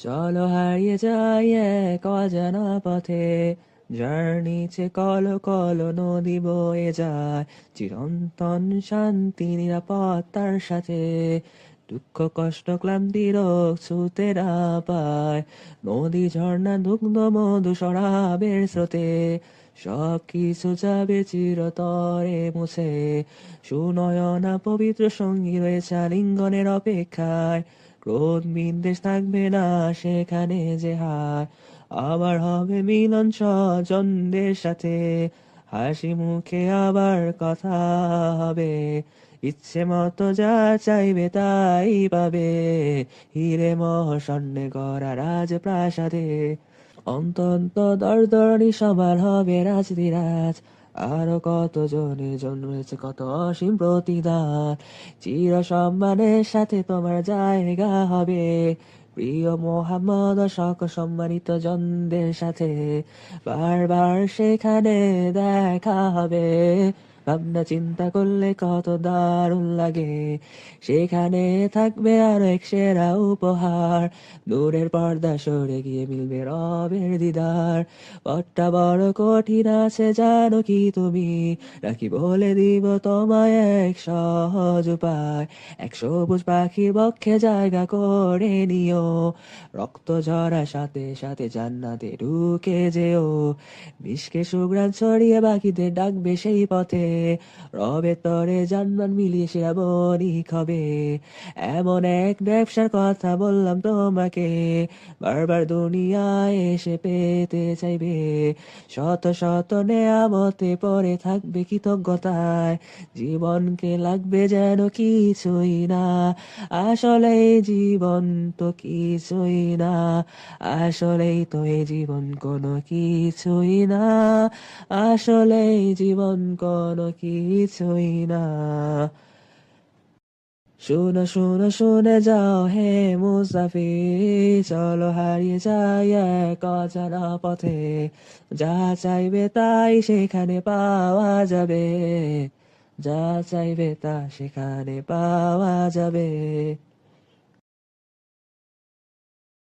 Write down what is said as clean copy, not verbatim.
চলো হারিয়ে যাই এক অজানা পথে, যার নিচে কলো কলো নদী বয়ে যায়, চিরন্তন শান্তি নিরাপত্তার সাথে। দুঃখ কষ্ট ক্লান্তি রোগ ছুতে না পায়, নদী ঝর্ণা দুগ্ধ মধু সরাবের স্রোতে। সব কিছু যাবে চিরতরে মুছে, সুনয়না পবিত্র সঙ্গী রয়েছে আলিঙ্গনের অপেক্ষায়। ক্রোধ বিদ্বেষ থাকবে না সেখানে যে হায়, আবার হবে মিলন স্বজনদের সাথে। হাসি মুখে আবার কথা হবে, ইচ্ছে মতো যা চাইবে তাই পাবে, হিরে স্বর্ণে গড়া রাজপ্রাসাদে। অন্তন্ত দরদরি সবার হবে রাজবিরাজ, আরো কত জনের জন্য রয়েছে কত অসীম প্রতিদান। চির সম্মানের সাথে তোমার জায়গা হবে, প্রিয় মোহাম্মদ ও সকল সম্মানিত জনদের সাথে। বারবার সেখানে দেখা হবে, ভাবনা চিন্তা করলে কত দারুণ লাগে। সেখানে থাকবে আরো এক সেরা উপহার, দূরের পর্দা সরে গিয়ে মিলবে রবের দিদার। পথটা বড় কঠিন আছে জানো কি তুমি, নাকি বলে দিব তোমায় এক সহজ উপায়। এক সবুজ পাখির বক্ষে জায়গা করে নিও, রক্ত ঝরা সাথে সাথে জান্নাতে ঢুকে যেও। মিশকে সুঘ্রাণ ছড়িয়ে বাকিদের ডাকবে সেই পথে, রবে তরে জান্নাত মিলিয়ে সেরা বণিক হবে। এমন এক ব্যবসার কথা বললাম তোমাকে, বারবার দুনিয়ায় এসে পেতে চাইবে। শত শত নেয়ামতে পড়ে থাকবে কৃতজ্ঞতায়, জীবনকে লাগবে যেন কিছুই না। আসলে জীবন তো কিছুই না, আসলেই তো এই জীবন কোনো কিছুই না, আসলেই জীবন কোনো কিছুই না। শুনো শুনো শুনে যাও হে মুসাফির, চলো হারিয়ে যাই এক অজানা পথে। যা চাইবে তাই সেখানে পাওয়া যাবে, যা চাইবে তা সেখানে পাওয়া যাবে।